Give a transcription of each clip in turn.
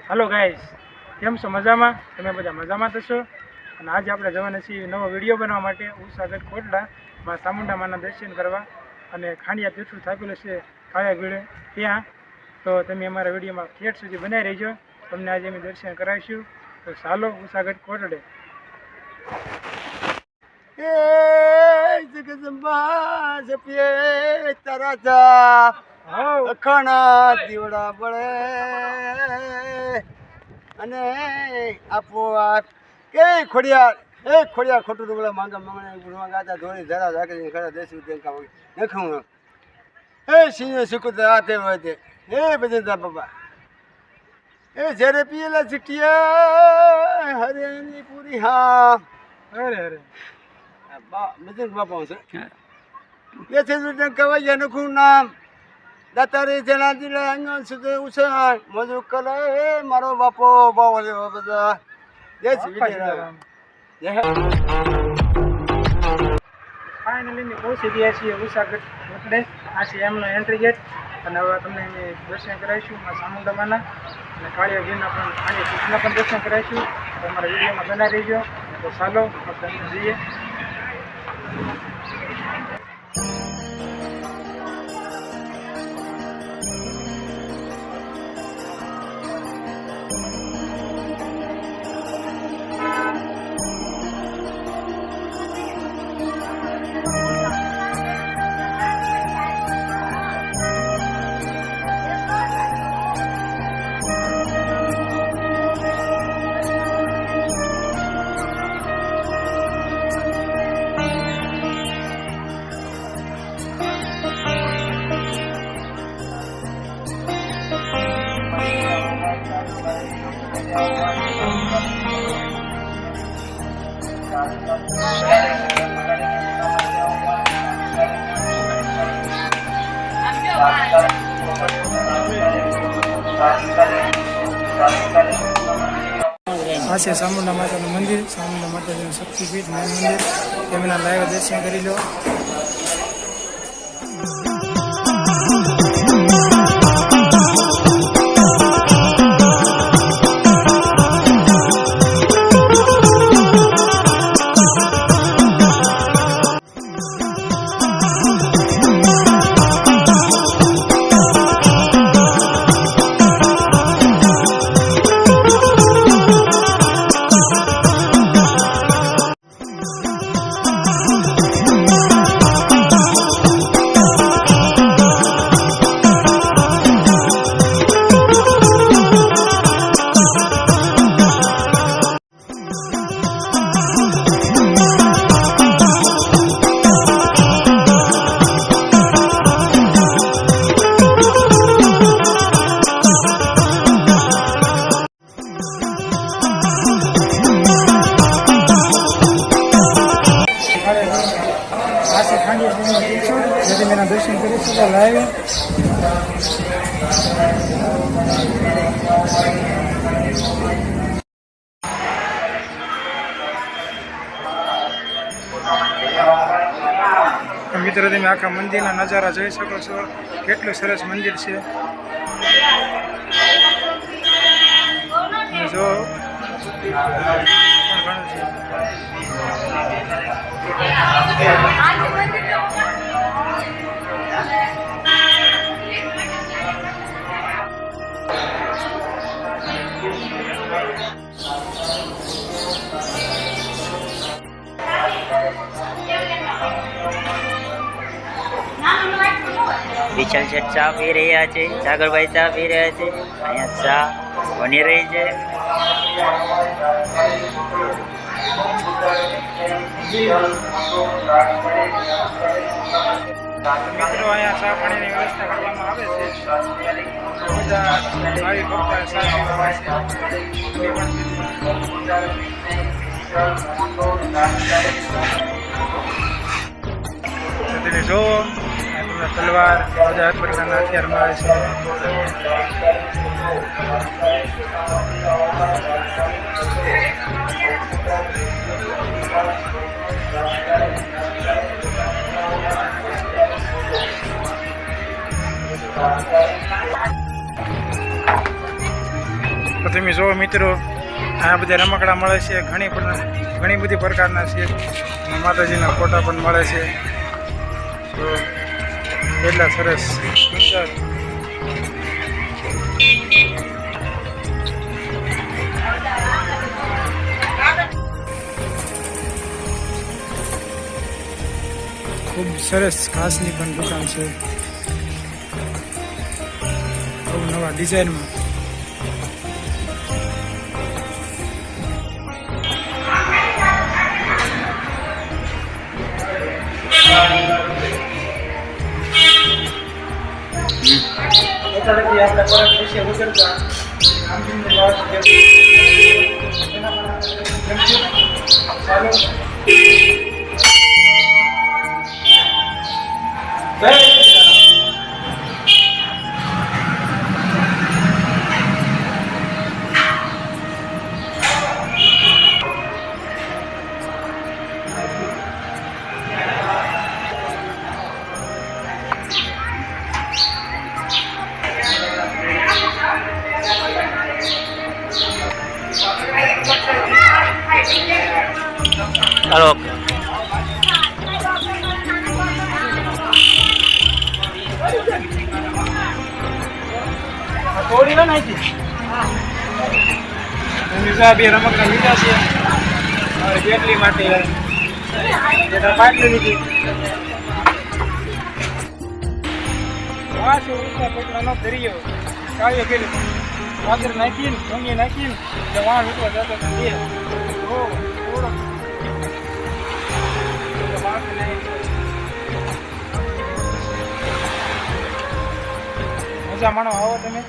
Hello guys, केम छो? मजामां? तमे बधा मजामां थशो। અને આજે આપણે જવાના છીએ નવો વિડીયો બનાવવા માટે ઉસાગઢ કોટડા માં ચામુંડા માના દર્શન કરવા અને ખાંડિયા તીર્થ સ્થાપેલું છે કાળિયા ભીડે ત્યાં. તો તમે અમારા વિડીયોમાં ઠેઠ સુધી બનાવી રહેજો. તમને આજે અમે દર્શન કરાવીશું. તો ચાલો ઉસાગઢ કોટડે. જગદંબા જપીએ તારા જા અખણા દીવડા બળે અને આપો કે ખોડિયાર ખોટું ડુગલા માંગા માંગણે ગુણવા ગાતા ધોળી ધરા રાખી ખરા દેશી દેંકા નખું એ સિંહ સુકુત આતે હોય એ બજેતા બાબા એ જ્યારે પીએલા ચીટિયા હરેની પૂરી હા અરે મજન બાપા છે એ છે કવાઈ નખું નામ દાતારી જણા દિલા અંગન સુધી ઉછાળ મજુ કલે એ મારો બાપો બાવલે બધા જય શ્રી વિજયરામ. ફાઇનલી પહોંચી ગયા છીએ ઉસાગઢ કોટડે. આ છે એમનો એન્ટ્રી ગેટ અને હવે તમને અમે દર્શન કરાવીશું ચામુંડામાના અને કાળિયા ભીડના પણ કાળિયા તીર્થના પણ દર્શન કરાવીશું. તો અમારા વિડીયોમાં બનાવી રહીજો. તો ચાલો આપણે જઈએ. આ છે ચામુંડા માતાનું મંદિર. ચામુંડા માતાજીનું શક્તિપીઠ મેન મંદિર. તેમના લાઈવ દર્શન કરી લો. यदि मेरा दर्शन करें लाइव मित्रों તમે આખા મંદિરના નજારા જોઈ શકો છો. કેટલું સરસ મંદિર છે. જો વિશાલ શેઠ ચા પી રહ્યા છે. સાગરભાઈ ચા પી રહ્યા છે. અહીંયા ચા બની રહી છે. મિત્રો અહીંયા ચા પાણીની વ્યવસ્થા કરવામાં આવે છે. બધા ભાવિ ભક્તો ચા પીવા છે. તમે જોવો તલવાર બધા પ્રકારના હથિયાર મળે છે. તો તમે જુઓ મિત્રો, આ બધા રમકડા મળે છે, ઘણી બધી પ્રકારના છે. અને માતાજીના ફોટા પણ મળે છે. તો એટલા સરસ સુંદર ખૂબ સરસ ઘાસની પણ દુકાન છે, નવા ડિઝાઇનમાં. આપણે પરત વિશે ઉતરતા રામજીનો વાસ છે. ચાલો હાલો. થોડી ના નાખી બે રમકડા લીધા છે બેટલી માટે પાટલી લીધી. વાસ પેટલાનો દરિયો કાળીઓ કરી વાદર નાખીને ભૂંગી નાખીને વાણ ઉઠવા જતો થોડો મજા માણો. આવો તમે.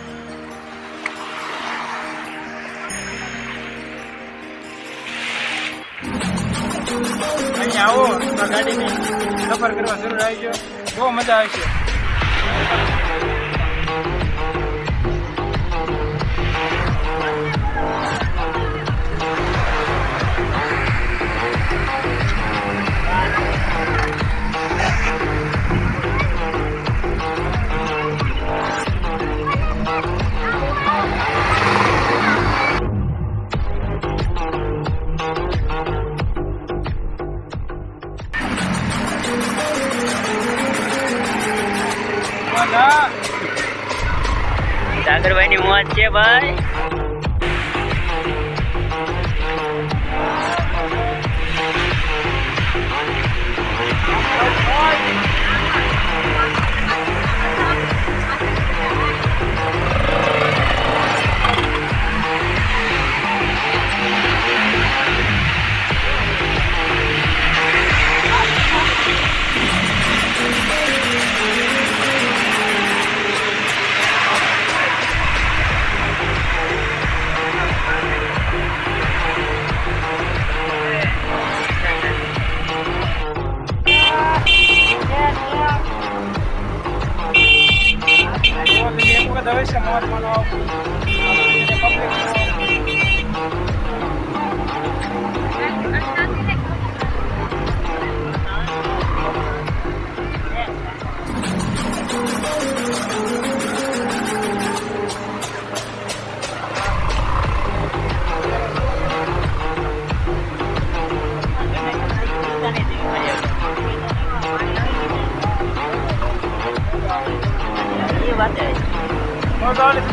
અહીંયા આવો આ ગાડીની સફર કરવા જરૂર આવજો, બહુ મજા આવશે. સાગરભાઈની મોજ છે ભાઈ. ભવિષ્ય મોત મનાવો.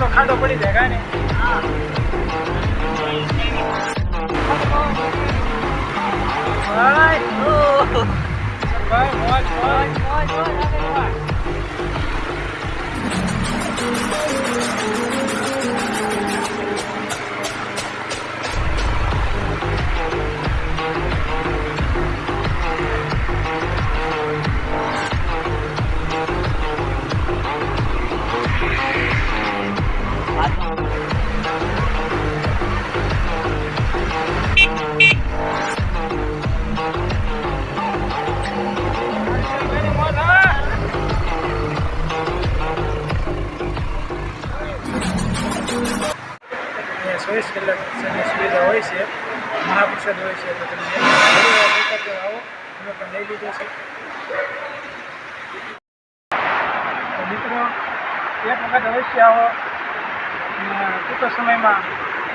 તો ખાડો પડી જાય કાંઈ ચોવીસ કલાકની સુવિધા હોય છે, મહાપ્રસાદ હોય છે. તો તમે આવો, અમે પણ લઈ લીધો છે. તો મિત્રો એક વખત અવશ્ય આવો અને ટૂંક સમયમાં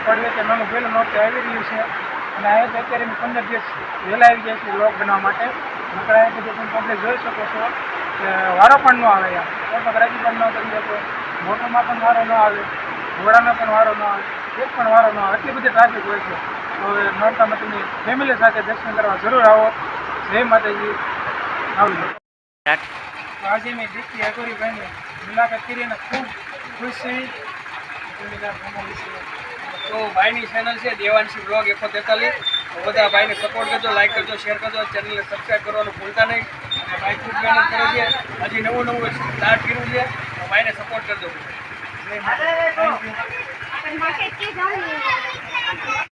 પડવે કે નાનું પહેલું નોરતું આવી રહ્યું છે અને આ તો અત્યારે 15 દિવસ વહેલા આવી જાય છે વ્લોગ બનાવવા માટે. નકર આ બધું તમે પબ્લિક જોઈ શકો છો કે વારો પણ ન આવે યાર, ફોટોગ્રાફી પણ ન કરી શકો, મોટોમાં પણ વારો ન આવે, ઘોડાનો પણ વારો ન આવે, એક પણ વારો ન આવે, એટલી બધી ટ્રાફિક હોય છે. તો નોરતામાં તમે ફેમિલી સાથે દર્શન કરવા જરૂર આવો. જય માતાજી, આવજો. તો આજે મેં દીકરી અઘોરીભાઈની મુલાકાત કરી અને ખૂબ ખુશ થઈ. તો ભાઈની ચેનલ છે દેવાંશી બ્લોગ 143. તો બધા ભાઈને સપોર્ટ કરજો, લાઈક કરજો, શેર કરજો, ચેનલને સબસ્ક્રાઈબ કરવાનું ભૂલતા નહીં. અને ભાઈ ખૂબ મહેનત કરે છે, હજી નવું સ્ટાર્ટ કર્યું છે, તો ભાઈને સપોર્ટ કરજો. જય માતાજી. Thank you.